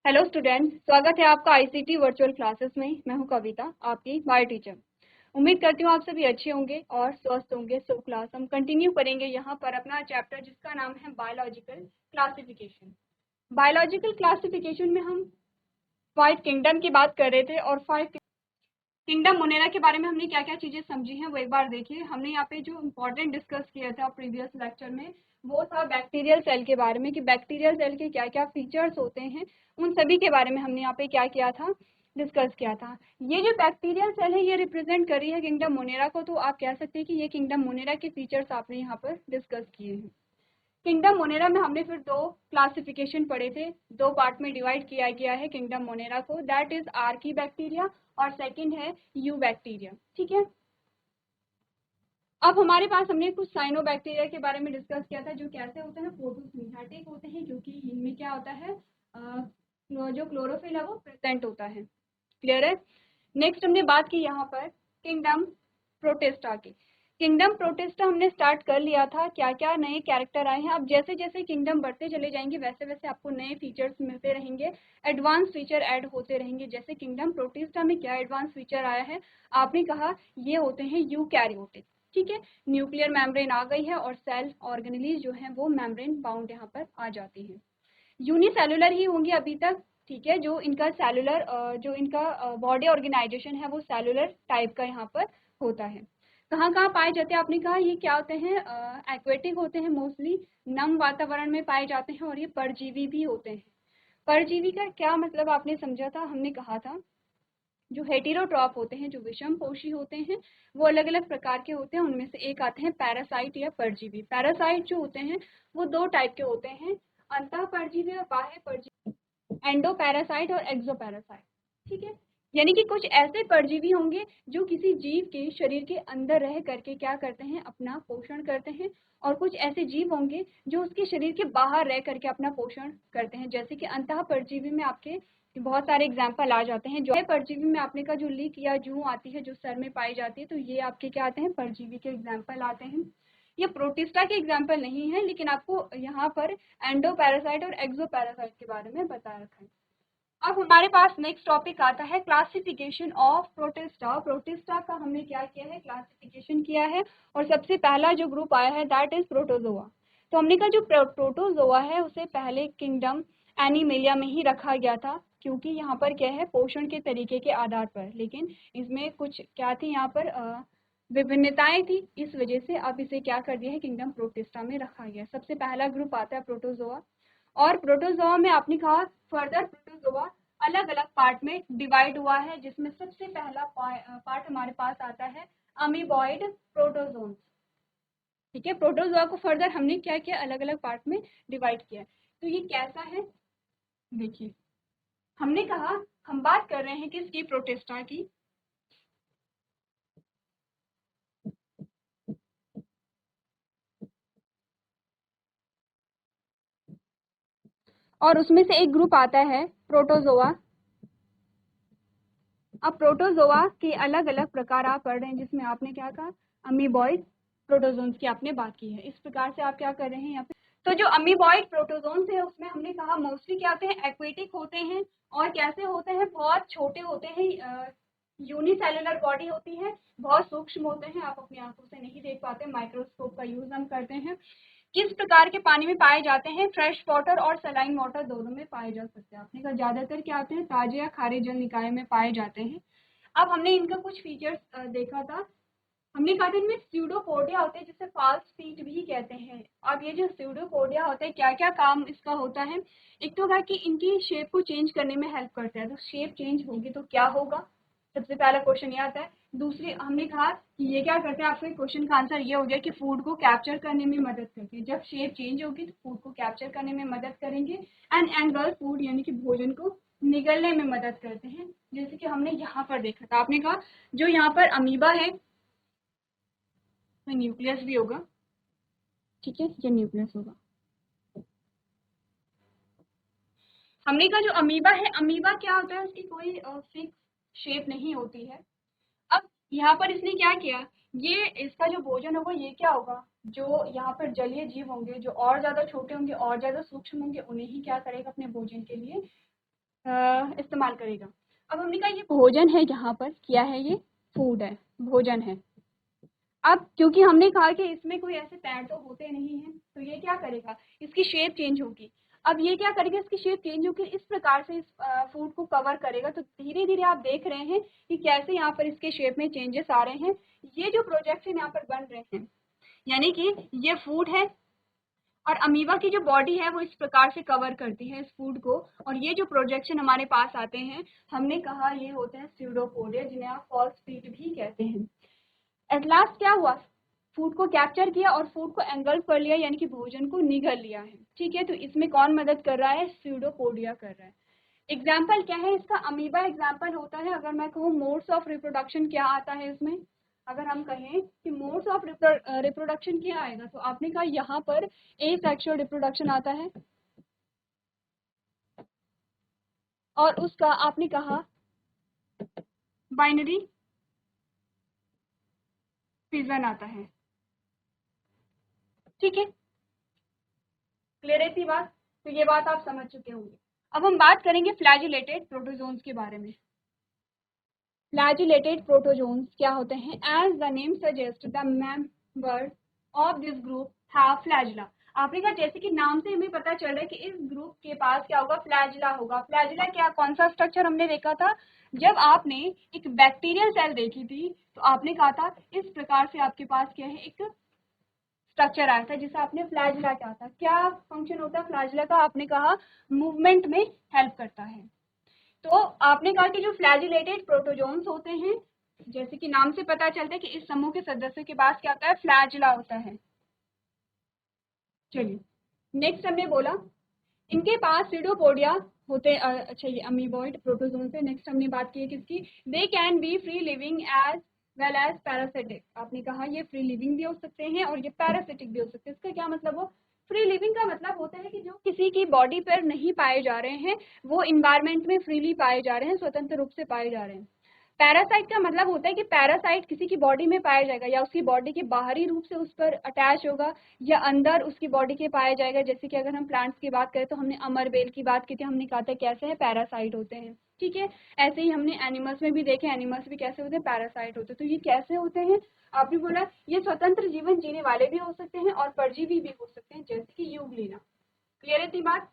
Hello students, स्वागत है आपका आईसीटी वर्चुअल क्लासेस में। मैं हूं कविता, आपकी बायो टीचर। उम्मीद करती हूं आप सभी अच्छे होंगे और स्वस्थ होंगे। सो क्लास हम कंटिन्यू करेंगे यहाँ पर अपना चैप्टर जिसका नाम है बायोलॉजिकल क्लासिफिकेशन। बायोलॉजिकल क्लासिफिकेशन में हम 5 किंगडम की बात कर रहे थे और 5 किंगडम मोनेरा के बारे में हमने क्या क्या चीजें समझी हैं वो एक बार देखिए। हमने यहाँ पे जो इम्पोर्टेंट डिस्कस किया था प्रीवियस लेक्चर में वो था बैक्टीरियल सेल के बारे में कि बैक्टीरियल सेल के क्या क्या फीचर्स होते हैं, उन सभी के बारे में हमने यहाँ पे क्या किया था, डिस्कस किया था। ये जो बैक्टीरियल सेल है ये रिप्रेजेंट कर रही है किंगडम मोनेरा को, तो आप कह सकते हैं कि ये किंगडम मोनेरा के फीचर्स आपने यहाँ पर डिस्कस किए हैं। किंगडम मोनेरा में हमने फिर 2 क्लासिफिकेशन पढ़े थे, 2 पार्ट में डिवाइड किया गया है किंगडम मोनेरा को, दैट इज आर्की बैक्टीरिया और सेकंड है यू बैक्टीरिया। ठीक है, अब हमारे पास हमने कुछ साइनोबैक्टीरिया के बारे में डिस्कस किया था जो कैसे होते हैं, फोटोसिंथेटिक होते हैं, क्योंकि इनमें क्या होता है जो क्लोरोफिल है वो प्रेजेंट होता है। क्लियर है। नेक्स्ट हमने बात की यहाँ पर किंगडम प्रोटिस्टा की। किंगडम प्रोटिस्टा हमने स्टार्ट कर लिया था, क्या क्या नए कैरेक्टर आए हैं। अब जैसे जैसे किंगडम बढ़ते चले जाएंगे वैसे वैसे आपको नए फीचर्स मिलते रहेंगे, एडवांस फीचर ऐड होते रहेंगे। जैसे किंगडम प्रोटिस्टा में क्या एडवांस फीचर आया है, आपने कहा ये होते हैं यूकैरियोटिक। ठीक है, न्यूक्लियर मेम्ब्रेन आ गई है और सेल ऑर्गेनेलीज जो है वो मेम्ब्रेन बाउंड यहाँ पर आ जाती है। यूनिसेलुलर ही होंगी अभी तक। ठीक है, जो इनका सेलुलर जो इनका बॉडी ऑर्गेनाइजेशन है वो सेलुलर टाइप का यहाँ पर होता है। कहाँ कहाँ पाए जाते हैं, आपने कहा ये क्या होते हैं, एक्वेटिक होते हैं, मोस्टली नम वातावरण में पाए जाते हैं और ये परजीवी भी होते हैं। परजीवी का क्या मतलब आपने समझा था, हमने कहा था जो हेटेरोट्रॉप होते हैं, जो विषम पोषी होते हैं, वो अलग अलग प्रकार के होते हैं। उनमें से एक आते हैं पैरासाइट या परजीवी। पैरासाइट जो होते हैं वो 2 टाइप के होते हैं, अंतः परजीवी और बाह्य परजीवी, एंडो पैरासाइट और एक्सो पैरासाइट। ठीक है, यानी कि कुछ ऐसे परजीवी होंगे जो किसी जीव के शरीर के अंदर रह करके क्या करते हैं, अपना पोषण करते हैं, और कुछ ऐसे जीव होंगे जो उसके शरीर के बाहर रह करके अपना पोषण करते हैं। जैसे कि अंतः परजीवी में आपके बहुत सारे एग्जाम्पल आ जाते हैं। जो है परजीवी में आपने का जो लीक या जूं आती है जो सर में पाई जाती है, तो ये आपके क्या आते हैं, परजीवी के एग्जाम्पल आते हैं। ये प्रोटिस्टा के एग्जाम्पल नहीं है, लेकिन आपको यहाँ पर एंडो पैरासाइट और एक्सो पैरासाइट के बारे में बता रखा है। अब हमारे पास नेक्स्ट टॉपिक आता है क्लासिफिकेशन ऑफ प्रोटिस्टा। प्रोटिस्टा का हमने क्या किया है, क्लासिफिकेशन किया है, और सबसे पहला जो ग्रुप आया है दैट इज प्रोटोजोआ। तो हमने कहा जो प्रोटोजोआ है उसे पहले किंगडम एनिमेलिया में ही रखा गया था, क्योंकि यहाँ पर क्या है, पोषण के तरीके के आधार पर, लेकिन इसमें कुछ क्या थी, यहाँ पर विभिन्नताएं थी, इस वजह से अब इसे क्या कर दिया है, किंगडम प्रोटिस्टा में रखा गया। सबसे पहला ग्रुप आता है प्रोटोजोआ, और प्रोटोजोआ में आपने कहा फर्दर प्रोटोजोआ अलग अलग पार्ट में डिवाइड हुआ है, जिसमें सबसे पहला पार्ट हमारे पास आता है अमीबॉइड प्रोटोजोन। ठीक है, प्रोटोजोआ को फर्दर हमने क्या किया, अलग अलग पार्ट में डिवाइड किया। तो ये कैसा है देखिए, हमने कहा हम बात कर रहे हैं किसकी, प्रोटिस्टा की। और उसमें से एक ग्रुप आता है प्रोटोजोआ। अब प्रोटोजोआ के अलग अलग प्रकार आप पढ़ रहे हैं, जिसमें आपने क्या कहा, अमीबॉइड प्रोटोजोन्स की आपने बात की है। इस प्रकार से आप क्या कर रहे हैं यहाँ पे, तो जो अमीबॉइड प्रोटोजोन्स है उसमें हमने कहा मोस्टली क्या होते हैं, एक्वेटिक होते हैं, और कैसे होते हैं, बहुत छोटे होते हैं, यूनिसेलुलर बॉडी होती है, बहुत सूक्ष्म होते हैं, आप अपनी आंखों से नहीं देख पाते, माइक्रोस्कोप का यूज हम करते हैं। किस प्रकार के पानी में पाए जाते हैं, फ्रेश वाटर और सलाइन वाटर दोनों में पाए जा सकते हैं। आपने कहा ज्यादातर क्या होते हैं, ताजे या खारे जल निकाय में पाए जाते हैं। अब हमने इनका कुछ फीचर्स देखा था। हमने कहा था इनमें स्यूडोपोडिया होते हैं, जिसे फाल्स फीट भी कहते हैं। अब ये जो स्यूडोपोडिया होते हैं, क्या क्या काम इसका होता है, एक तो है कि इनकी शेप को चेंज करने में हेल्प करता है। तो शेप चेंज होगी तो क्या होगा, सबसे पहला क्वेश्चन ये आता है। दूसरी हमने कहा कि ये क्या करते हैं, आपके क्वेश्चन का आंसर ये हो गया कि फूड को कैप्चर करने में मदद करते हैं। जब शेप चेंज होगी तो फूड को कैप्चर करने में मदद करेंगे, एंड एंगल फूड यानी कि भोजन को निगलने में मदद करते हैं। जैसे कि हमने यहाँ पर देखा था, आपने कहा जो यहाँ पर अमीबा है न्यूक्लियस भी होगा। ठीक है, ये न्यूक्लियस होगा। हमने कहा जो अमीबा है, अमीबा क्या होता है, उसकी कोई फिक्स शेप नहीं होती है। अब यहाँ पर इसने क्या किया, ये इसका जो भोजन होगा ये क्या होगा, जो यहाँ पर जलीय जीव होंगे, जो और ज्यादा छोटे होंगे और ज्यादा सूक्ष्म होंगे, उन्हें ही क्या करेगा, अपने भोजन के लिए इस्तेमाल करेगा। अब हमने कहा ये भोजन है, यहाँ पर क्या है, ये फूड है, भोजन है। अब क्योंकि हमने कहा कि इसमें कोई ऐसे पैर तो होते नहीं हैं, तो ये क्या करेगा, इसकी शेप चेंज होगी। अब ये क्या करेगा, इसकी शेप चेंज होगी, इस प्रकार से इस फूड को कवर करेगा। तो धीरे धीरे आप देख रहे हैं कि कैसे यहाँ पर इसके शेप में चेंजेस आ रहे हैं। ये जो प्रोजेक्शन यहाँ पर बन रहे हैं, यानी कि ये फूड है और अमीबा की जो बॉडी है वो इस प्रकार से कवर करती है इस फूड को, और ये जो प्रोजेक्शन हमारे पास आते हैं, हमने कहा ये होते हैं स्यूडोपोडिया, जिन्हें आप फॉल्स फीट भी कहते हैं। एट लास्ट क्या हुआ, फूड को कैप्चर किया और फूड को एंगल्फ कर लिया, यानी कि भोजन को निगल लिया है। ठीक है, तो इसमें कौन मदद कर रहा है, स्यूडोपोडिया कर रहा है। एग्जाम्पल क्या है इसका, अमीबा एग्जाम्पल होता है। अगर मैं कहूँ मोड्स ऑफ रिप्रोडक्शन क्या आता है इसमें, अगर हम कहें कि मोड्स ऑफ रिप्रोडक्शन क्या आएगा, तो आपने कहा यहाँ पर एसेक्सुअल रिप्रोडक्शन आता है, और उसका आपने कहा बाइनरी फिजन आता है। ठीक है, क्लियर है इतनी बात, तो ये बात आप समझ चुके होंगे। अब हम बात करेंगे फ्लैजिलेटेड प्रोटोजोन्स के बारे में। फ्लैजिलेटेड प्रोटोजोन्स क्या होते हैं, as the name suggest the members of this group have flagella. आपने कहा जैसे कि नाम से हमें पता चल रहा है कि इस ग्रुप के पास क्या होगा, फ्लैजिला होगा। फ्लैजिला क्या, कौन सा स्ट्रक्चर हमने देखा था, जब आपने एक बैक्टीरियल सेल देखी थी तो आपने कहा था इस प्रकार से आपके पास क्या है, एक स्ट्रक्चर आया था जिसे आपने फ्लैजिला कहा था। क्या फंक्शन होता है फ्लैजिला का, आपने कहा मूवमेंट में हेल्प करता है। तो आपने कहा कि जो फ्लैजिलेटेड प्रोटोजोन्स होते हैं, जैसे कि नाम से पता चलता है कि इस समूह के सदस्यों के पास क्या होता है, फ्लैजिला होता है। चलिए नेक्स्ट हमने बोला इनके पास सीडोपोडिया होते अच्छा ये अमीबॉइड प्रोटोजोन से। नेक्स्ट हमने बात की है किसकी, they can be free living as well as parasitic. आपने कहा ये फ्री लिविंग भी हो सकते हैं और ये पैरासिटिक भी हो सकते हैं। इसका क्या मतलब हो, फ्री लिविंग का मतलब होता है कि जो किसी की बॉडी पर नहीं पाए जा रहे हैं, वो इन्वायरमेंट में फ्रीली पाए जा रहे हैं, स्वतंत्र रूप से पाए जा रहे हैं। पैरासाइट का मतलब होता है कि पैरासाइट किसी की बॉडी में पाया जाएगा, या उसकी बॉडी के बाहरी रूप से उस पर अटैच होगा, या अंदर उसकी बॉडी के पाया जाएगा। जैसे कि अगर हम प्लांट्स की बात करें तो हमने अमरबेल की बात की थी, हमने कहा था कैसे है, पैरासाइट होते हैं। ठीक है, ऐसे ही हमने एनिमल्स में भी देखे, एनिमल्स भी कैसे होते हैं, पैरासाइट होते हैं। तो ये कैसे होते हैं, आपने बोला ये स्वतंत्र जीवन जीने वाले भी हो सकते हैं और परजीवी भी हो सकते हैं, जैसे कि यूग्लिना। क्लियर है इतनी बात।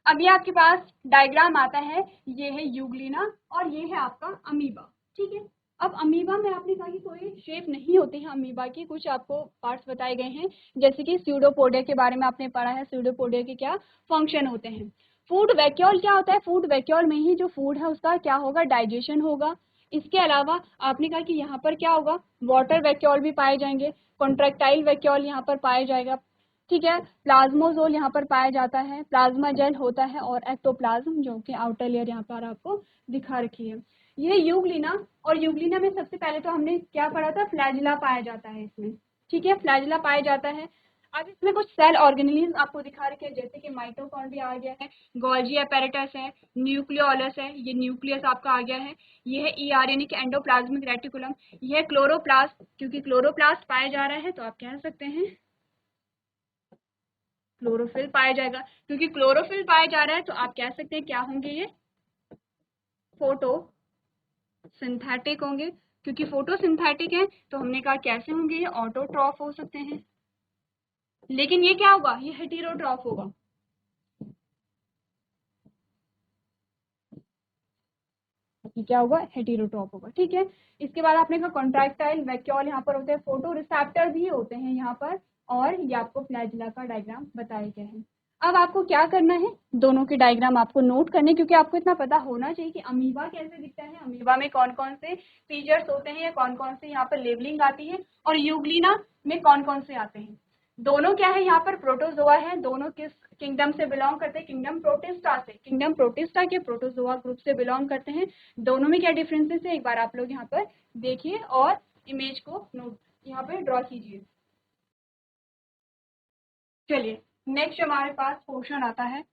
अब ये आपके पास डायग्राम आता है, ये है यूग्लिना और ये है आपका अमीबा। ठीक है, अब अमीबा में आपने कहा कि कोई शेप नहीं होती है अमीबा की, कुछ आपको पार्ट्स बताए गए हैं, जैसे कि स्यूडोपोडिया के बारे में आपने पढ़ा है, स्यूडोपोडिया के क्या फंक्शन होते हैं। फूड वैक्यूल क्या होता है, फूड वैक्यूल में ही जो फूड है उसका क्या होगा, डाइजेशन होगा। इसके अलावा आपने कहा कि यहाँ पर क्या होगा, वाटर वैक्यूल भी पाए जाएंगे, कॉन्ट्रैक्टाइल वैक्यूल यहाँ पर पाया जाएगा। ठीक है, प्लाज्मोजोल यहाँ पर पाया जाता है, प्लाज्मा जेल होता है, और एक्टोप्लाज्म जो कि आउटर लेयर यहाँ पर आपको दिखा रखी है। ये यूग्लिना, और यूग्लिना में सबसे पहले तो हमने क्या पढ़ा था, फ्लैजिला पाया जाता है इसमें। ठीक है, फ्लैजिला पाया जाता है। अब इसमें कुछ सेल ऑर्गेनेलिज्म आपको दिखा रखे हैं, जैसे कि माइटोकॉन्ड्रिया आ गया है, गोल्जी अपैरेटस है, न्यूक्लियोलस है, ये न्यूक्लियस आपका आ गया है, ये है ईआर यानी कि एंडोप्लाज्मिक रेटिकुलम, ये है क्लोरोप्लास्ट, क्योंकि क्लोरोप्लास्ट पाया जा रहा है तो आप कह सकते हैं क्लोरोफिल पाया जाएगा। क्योंकि क्लोरोफिल पाया जा रहा है तो आप कह सकते हैं क्या होंगे, ये फोटो सिंथेटिक होंगे। क्योंकि फोटो सिंथेटिक है तो हमने कहा कैसे होंगे, ये ऑटोट्रॉफ हो सकते हैं। लेकिन ये क्या होगा, ये हेटेरोट्रॉफ होगा। ये क्या होगा, हेटेरोट्रॉफ होगा। ठीक है, इसके बाद आपने कहा कॉन्ट्रैक्टाइल वैक्यूल यहाँ पर होते हैं, फोटो रिसेप्टर भी होते हैं यहाँ पर, और ये आपको फ्लैजिला का डायग्राम बताया गया है। अब आपको क्या करना है, दोनों के डायग्राम आपको नोट करने, क्योंकि आपको इतना पता होना चाहिए कि अमीबा कैसे दिखता है, अमीबा में कौन कौन से फीचर्स होते हैं, या कौन कौन से यहाँ पर लेबलिंग आती है, और यूग्लिना में कौन कौन से आते हैं। दोनों क्या है, यहाँ पर प्रोटोजोआ है, दोनों किस किंगडम से बिलोंग करते हैं, किंगडम प्रोटिस्टा से, किंगडम प्रोटिस्टा के प्रोटोजोआ ग्रुप से बिलोंग करते हैं। दोनों में क्या डिफरेंसेस है, एक बार आप लोग यहाँ पर देखिए और इमेज को नोट यहाँ पे ड्रॉ कीजिए। चलिए नेक्स्ट हमारे पास पोर्शन आता है,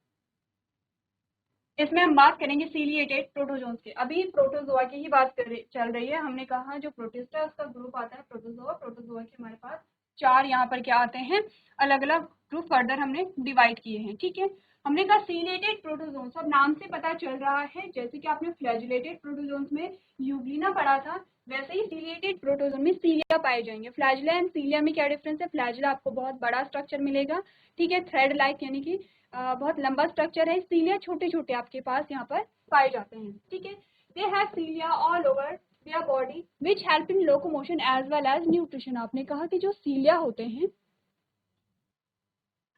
इसमें हम बात करेंगे सीलिएटेड प्रोटोजोन्स की। अभी प्रोटोजोआ की ही बात चल रही है। हमने कहा जो प्रोटिस्टा उसका ग्रुप आता है प्रोटोजोआ, प्रोटोजोआ के हमारे पास 4 यहाँ पर क्या आते हैं, अलग अलग ग्रुप फर्दर हमने डिवाइड किए हैं। ठीक है, हमने कहा सीलिएटेड प्रोटोजोन्स, अब नाम से पता चल रहा है जैसे कि आपने फ्लैजिलेटेड प्रोटोजोन्स में यूग्लिना पढ़ा था, वैसे ही सीलिएटेड प्रोटोजोन में सीलिया पाए जाएंगे। फ्लैजिला एंड सीलिया में क्या डिफरेंस है, फ्लैजिला आपको बहुत बड़ा स्ट्रक्चर मिलेगा, ठीक है, थ्रेड लाइक यानी कि बहुत लंबा स्ट्रक्चर है, सीलिया छोटे छोटे आपके पास यहाँ पर पाए जाते हैं। ठीक है, they have cilia all over their body which help in locomotion as well as nutrition. आपने कहा कि जो सीलिया होते हैं,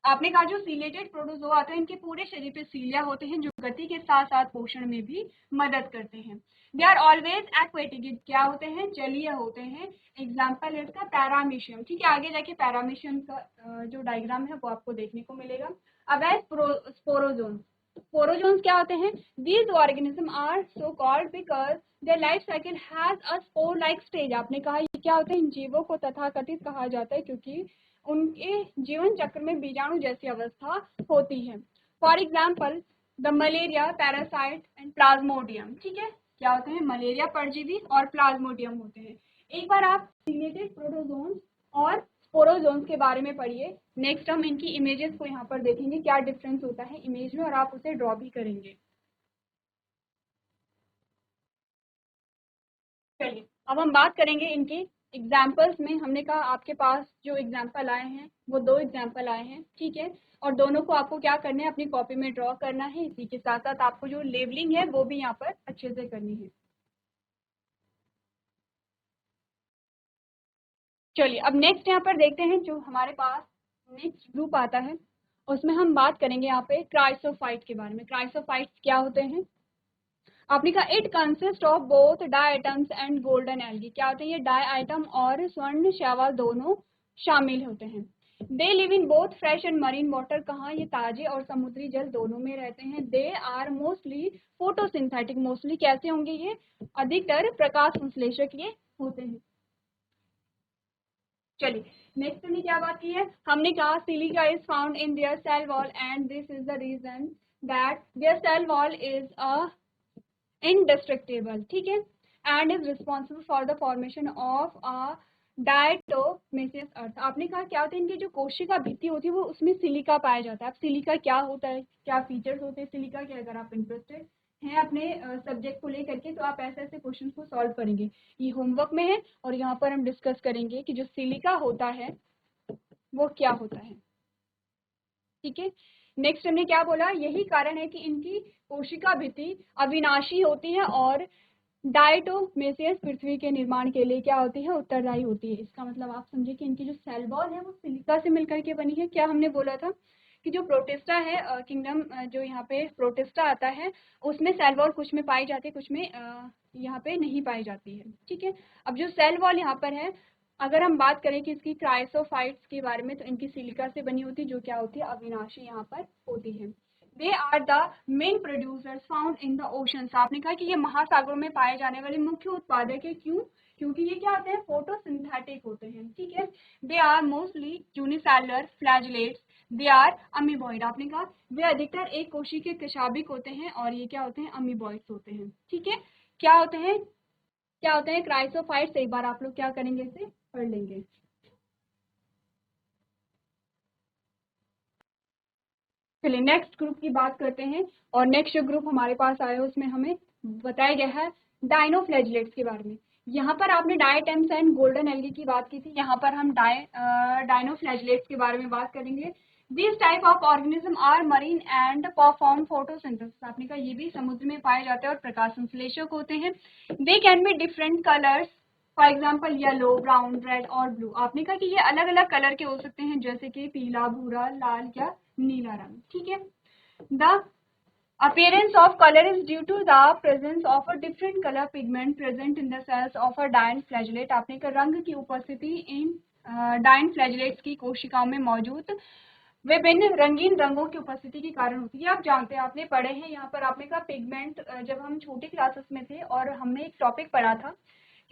आपने कहा जो सीलेटेड प्रोटोजोआ आते हैं इनके पूरे शरीर पे सीलिया होते हैं जो गति के साथ साथ पोषण में भी मदद करते हैं। दे आर ऑलवेज एक्वेटिक, क्या होते हैं, जलीय होते हैं। एग्जाम्पल है इसका पैरामीशियम। ठीक है, आगे जाके पैरामीशियम का जो डायग्राम है वो आपको देखने को मिलेगा। अब है स्पोरोजोन। स्पोरोजोन्स क्या होते हैं, these organism are so called because their life cycle has a spore like stage. आपने कहा ये क्या होते हैं, इन जीवों को तथाकथित कहा जाता है क्योंकि उनके जीवन चक्र में बीजाणु जैसी अवस्था होती है। For example the malaria, parasite and Plasmodium. ठीक है, क्या होते हैं, मलेरिया परजीवी और प्लाज्मोडियम होते हैं। एक बार आप सीलेटेड प्रोटोजोन्स और स्पोरोजोन्स के बारे में पढ़िए। नेक्स्ट हम इनकी इमेजेस को यहाँ पर देखेंगे क्या डिफरेंस होता है इमेज में, और आप उसे ड्रॉ भी करेंगे। चलिए अब हम बात करेंगे इनकी एग्जाम्पल्स में। हमने कहा आपके पास जो एग्जाम्पल आए हैं वो 2 एग्जाम्पल आए हैं, ठीक है, और दोनों को आपको क्या करना है, अपनी कॉपी में ड्रॉ करना है। इसी के साथ साथ आपको जो लेबलिंग है वो भी यहाँ पर अच्छे से करनी है। चलिए अब नेक्स्ट यहाँ पर देखते हैं जो हमारे पास नेक्स्ट ग्रुप आता है, उसमें हम बात करेंगे यहाँ पे क्राइसोफाइट के बारे में। क्राइसोफाइट्स क्या होते हैं, आपने कहा it consist of both diatoms and golden algae. क्या होते हैं, ये डाई आइटम और स्वर्ण शैवाल दोनों शामिल होते हैं। They live in both fresh and marine water, कहाँ, ये ताजे और समुद्री जल दोनों में रहते हैं। They are mostly photosynthetic, mostly कैसे होंगे, ये अधिकतर प्रकाश संश्लेषक ये होते हैं। चलिए नेक्स्ट हमने क्या बात की है, हमने कहा silica is found in their cell wall and this is the reason that their cell wall is a indestructible, ठीक है, and is responsible for the formation of a diatomaceous earth। आपने कहा क्या होता है, इनकी जो कोशिका भित्ति होती है वो उसमें सिलिका पाया जाता है। अब सिलिका क्या होता है, क्या फीचर्स होते हैं सिलिका के, अगर आप इंटरेस्टेड हैं अपने सब्जेक्ट को लेकर के तो आप ऐसे ऐसे क्वेश्चन को सॉल्व करेंगे। ये होमवर्क में है और यहाँ पर हम डिस्कस करेंगे कि जो सिलिका होता है वो क्या होता है। ठीक है, नेक्स्ट हमने क्या बोला, यही कारण है कि इनकी कोशिका भित्ति अविनाशी होती है और डायटोमेसियस पृथ्वी के निर्माण के लिए क्या होती है, उत्तरदायी होती है। इसका मतलब आप समझे कि इनकी जो सेल वॉल है वो सिलिका से मिलकर के बनी है। क्या हमने बोला था कि जो प्रोटिस्टा है किंगडम जो यहाँ पे प्रोटिस्टा आता है उसमें सेल वॉल कुछ में पाई जाती है, कुछ में यहाँ पे नहीं पाई जाती है। ठीक है, अब जो सेल वॉल यहाँ पर है, अगर हम बात करें कि इसकी क्राइसोफाइट्स के बारे में तो इनकी सिलिका से बनी होती है जो क्या होती है, अविनाशी यहाँ पर होती है। They are the main producers found in the oceans. आपने कहा कि ये महासागरों में पाए जाने वाले मुख्य उत्पादक है, क्यों, क्योंकि ये क्या होते हैं, फोटोसिंथेटिक होते हैं। ठीक है, they are mostly unicellular flagellates, they are amoeboid. आपने कहा वे अधिकतर एक कोशी के कशाबिक होते हैं और ये क्या होते हैं, अमीबॉइड्स होते हैं। ठीक है, क्या होते हैं, क्या होते हैं क्राइसोफाइट्स, एक बार आप लोग क्या करेंगे, इसे पढ़ लेंगे। चलिए नेक्स्ट ग्रुप की बात करते हैं, और नेक्स्ट जो ग्रुप हमारे पास आया है उसमें हमें बताया गया है डाइनोफ्लैजिलेट्स के बारे में। यहाँ पर आपने डायटम्स एंड गोल्डन एल्गी की बात की थी, यहाँ पर हम डाइनोफ्लैजिलेट्स के बारे में बात करेंगे। This type of organism are marine and perform photosynthesis. आपने कहा ये भी समुद्र में पाए जाते हैं और प्रकाश संश्लेषक होते हैं। दे can be different colours, for example yellow, brown, red और ब्लू। आपने कहा कि ये अलग अलग कलर के हो सकते हैं जैसे कि पीला, भूरा, लाल या नीला रंग। ठीक है, the appearance of color is due to the presence of a different color pigment present in the cells of a dinoflagellate। आपने कहा रंग की उपस्थिति इन डाइनफ्लैजिलेट्स की कोशिकाओं में मौजूद विभिन्न रंगीन रंगों की उपस्थिति के कारण होती है। आप जानते हैं, आपने पढ़े हैं, यहाँ पर आपने कहा पिगमेंट, जब हम छोटी क्लासेस में थे और हमने एक टॉपिक पढ़ा था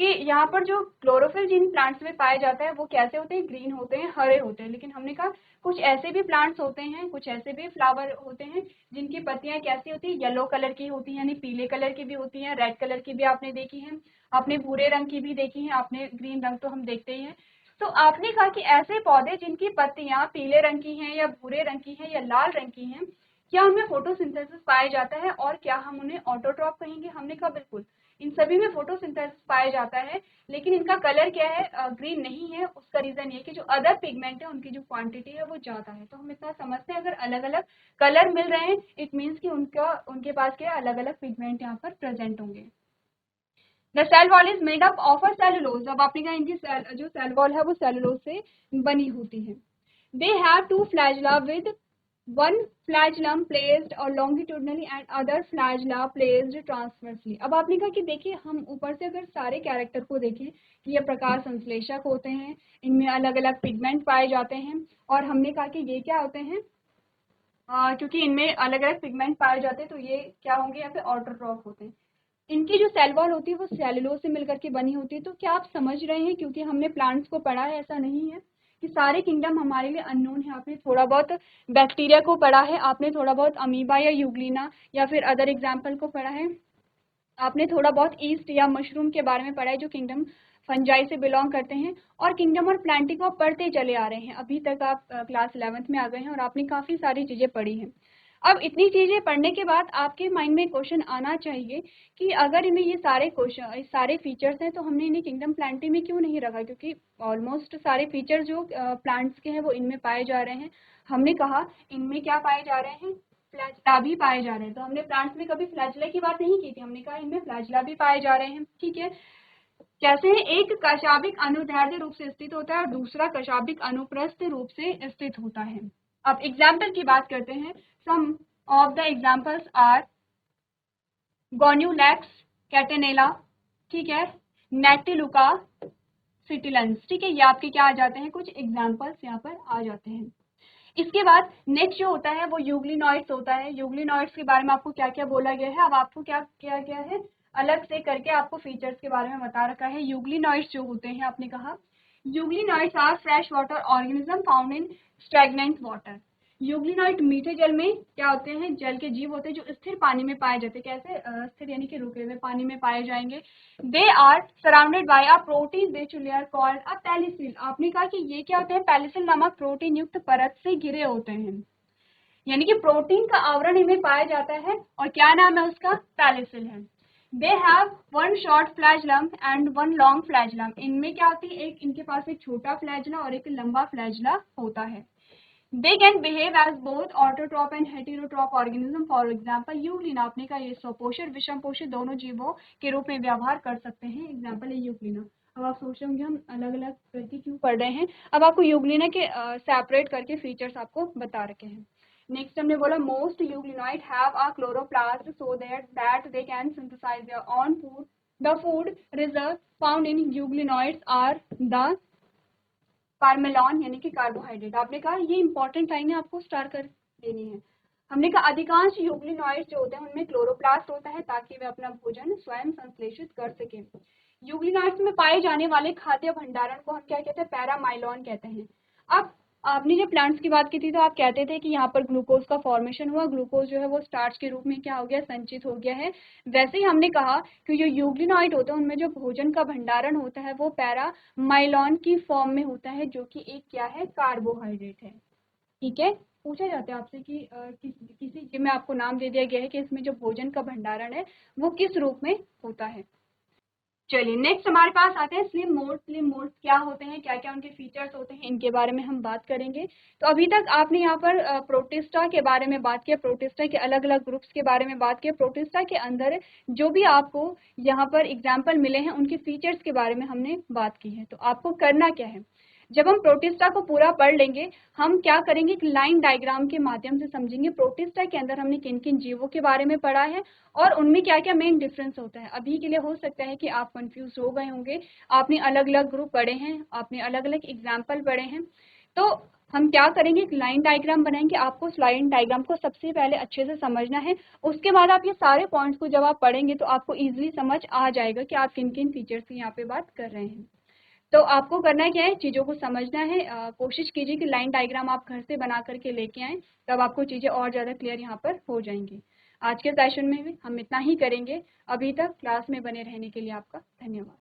कि यहाँ पर जो क्लोरोफिल जिन प्लांट्स में पाया जाता है वो कैसे होते हैं, ग्रीन होते हैं, हरे होते हैं। लेकिन हमने कहा कुछ ऐसे भी प्लांट्स होते हैं, कुछ ऐसे भी फ्लावर होते हैं जिनकी पत्तियां कैसी होती है, येलो कलर की होती हैं, यानी पीले कलर की भी होती हैं, रेड कलर की भी आपने देखी है, आपने भूरे रंग की भी देखी है, आपने ग्रीन रंग तो हम देखते ही हैं। तो आपने कहा कि ऐसे पौधे जिनकी पत्तियां पीले रंग की हैं या भूरे रंग की हैं या लाल रंग की हैं, क्या उनमें फोटोसिंथेसिस पाया जाता है और क्या हम उन्हें ऑटोट्रॉप कहेंगे? हमने कहा बिल्कुल, इन सभी में फोटोसिंथेसिस पाया जाता है, लेकिन इनका कलर क्या है, ग्रीन नहीं है। उसका रीजन ये कि जो अदर पिगमेंट है उनकी जो क्वांटिटी है वो ज्यादा है। तो हम इतना समझते हैं, अगर अलग अलग कलर मिल रहे हैं इट मीन्स कि उनके पास क्या अलग अलग पिगमेंट यहाँ पर प्रेजेंट होंगे। The cell wall is made up of a cellulose. अब आपने कहा इनकी जो सेल वॉल है वो सेलुलोज से बनी होती है। They have two flagella with one flagellum placed or longitudinally and other flagella placed transversely। अब आपने कहा कि देखिए, हम ऊपर से अगर सारे कैरेक्टर को देखें कि ये प्रकाश संश्लेषक होते हैं, इनमें अलग अलग पिगमेंट पाए जाते हैं, और हमने कहा कि ये क्या होते हैं, क्योंकि इनमें अलग अलग पिगमेंट पाए जाते हैं तो ये क्या होंगे, यहाँ पे ऑटोट्रॉफ होते हैं। इनकी जो सेल वॉल होती है वो सेलुलोज से मिलकर के बनी होती है। तो क्या आप समझ रहे हैं, क्योंकि हमने प्लांट्स को पढ़ा है, ऐसा नहीं है कि सारे किंगडम हमारे लिए अननोन है। आपने थोड़ा बहुत बैक्टीरिया को पढ़ा है, आपने थोड़ा बहुत अमीबा या यूग्लिना या फिर अदर एग्जाम्पल को पढ़ा है, आपने थोड़ा बहुत ईस्ट या मशरूम के बारे में पढ़ा है जो किंगडम फंजाई से बिलोंग करते हैं, और किंगडम और प्लांटी को आप पढ़ते चले आ रहे हैं। अभी तक आप क्लास 11th में आ गए हैं और आपने काफ़ी सारी चीज़ें पढ़ी हैं। अब इतनी चीज़ें पढ़ने के बाद आपके माइंड में क्वेश्चन आना चाहिए कि अगर इनमें ये सारे फीचर्स हैं तो हमने इन्हें किंगडम प्लांटी में क्यों नहीं रखा, क्योंकि ऑलमोस्ट सारे फीचर्स जो प्लांट्स के हैं वो इनमें पाए जा रहे हैं। हमने कहा इनमें क्या पाए जा रहे हैं, फ्लैजला भी पाए जा रहे हैं। तो हमने प्लांट्स में कभी फ्लैजला की बात नहीं की थी, हमने कहा इनमें फ्लैजला भी पाए जा रहे हैं। ठीक है, कैसे है, एक कशाभिक अनुदैर्ध्य रूप से स्थित होता है और दूसरा कशाभिक अनुप्रस्थ रूप से स्थित होता है। अब एग्जाम्पल की बात करते हैं। सम ऑफ द एग्जाम्पल्स आर गोन्यूलैक्स कैटेनेला, ठीक है, नेटिलुका सिटिलेंस। ठीक है, ये आपके क्या आ जाते हैं, कुछ एग्जाम्पल्स यहाँ पर आ जाते हैं। इसके बाद नेक्स्ट जो होता है वो यूग्लिनॉइड्स होता है। यूग्लिनॉइड्स के बारे में आपको क्या क्या बोला गया है, अब आपको क्या क्या क्या है अलग से करके आपको फीचर्स के बारे में बता रखा है। यूग्लिनॉइड्स जो होते हैं, आपने कहा euglenoids are fresh water organism found in stagnant water. Euglenoid मीठे जल में क्या होते हैं, जल के जीव होते हैं जो स्थिर पानी में पाए जाते हैं। कैसे, स्थिर यानी कि रुके हुए पानी में पाए जाएंगे। They are surrounded by a protein rich layer called a pellicle. आपने कहा कि ये क्या होते हैं, पैलिसिल नामक प्रोटीन युक्त परत से घिरे होते हैं, यानी कि प्रोटीन का आवरण इनमें पाया जाता है, और क्या नाम है उसका, पैलिसिल है। They have one short flagellum and one long flagellum. इनमें क्या होती है, एक इनके पास एक छोटा फ्लैजुला और एक लंबा फ्लैजुला होता है। They can behave as both autotroph and heterotroph organism. For example, Euglena, आपने कहा ये स्वपोषित विषम पोषित दोनों जीवों के रूप में व्यवहार कर सकते हैं। एग्जाम्पल है यूग्लिना। अब आप सोच रहे होंगे हम अलग अलग करके क्यों पढ़ रहे हैं, अब आपको यूग्लिना के सेपरेट करके फीचर्स आपको बता रखे हैं। नेक्स्ट हमने बोला most euglenoids have a chloroplast so that they can synthesise their own food. The food reserve found in euglenoids are the paramylon यानी कि कार्बोहाइड्रेट। आपने कहा ये इंपॉर्टेंट लाइन है, आपको स्टार कर देनी है। हमने कहा अधिकांश यूग्लिनॉइड्स जो होते हैं उनमें क्लोरोप्लास्ट होता है ताकि वे अपना भोजन स्वयं संश्लेषित कर सकें। यूग्लिनॉइड्स में पाए जाने वाले खाद्य भंडारण को हम क्या कहते हैं, पैरामाइलॉन कहते हैं। अब आपने जब प्लांट्स की बात की थी तो आप कहते थे कि यहाँ पर ग्लूकोज का फॉर्मेशन हुआ, ग्लूकोज जो है वो स्टार्च के रूप में क्या हो गया, संचित हो गया है। वैसे ही हमने कहा कि जो यूग्लिनॉइड होते हैं उनमें जो भोजन का भंडारण होता है वो पैरामाइलॉन की फॉर्म में होता है, जो कि एक क्या है, कार्बोहाइड्रेट है। ठीक है, पूछा जाता है आपसे कि किसी में आपको नाम दे दिया गया है कि इसमें जो भोजन का भंडारण है वो किस रूप में होता है। चलिए नेक्स्ट हमारे पास आते हैं स्लिम मोल्ड। स्लिम मोल्ड क्या होते हैं, क्या क्या उनके फीचर्स होते हैं, इनके बारे में हम बात करेंगे। तो अभी तक आपने यहाँ पर प्रोटिस्टा के बारे में बात किया, प्रोटिस्टा के अलग अलग ग्रुप्स के बारे में बात किया। प्रोटिस्टा के अंदर जो भी आपको यहाँ पर एग्जाम्पल मिले हैं उनके फीचर्स के बारे में हमने बात की है। तो आपको करना क्या है, जब हम प्रोटिस्टा को पूरा पढ़ लेंगे हम क्या करेंगे, एक लाइन डायग्राम के माध्यम से समझेंगे प्रोटिस्टा के अंदर हमने किन किन जीवों के बारे में पढ़ा है और उनमें क्या क्या मेन डिफरेंस होता है। अभी के लिए हो सकता है कि आप कंफ्यूज हो गए होंगे, आपने अलग अलग ग्रुप पढ़े हैं, आपने अलग अलग एग्जाम्पल पढ़े हैं। तो हम क्या करेंगे, एक लाइन डायग्राम बनाएंगे। आपको उस लाइन डायग्राम को सबसे पहले अच्छे से समझना है, उसके बाद आप ये सारे पॉइंट्स को जब आप पढ़ेंगे तो आपको इजीली समझ आ जाएगा कि आप किन किन फीचर्स की यहाँ पे बात कर रहे हैं। तो आपको करना क्या है, चीज़ों को समझना है। कोशिश कीजिए कि लाइन डायग्राम आप घर से बना करके लेके आएँ, तब आपको चीज़ें और ज़्यादा क्लियर यहाँ पर हो जाएंगी। आज के सेशन में भी हम इतना ही करेंगे। अभी तक क्लास में बने रहने के लिए आपका धन्यवाद।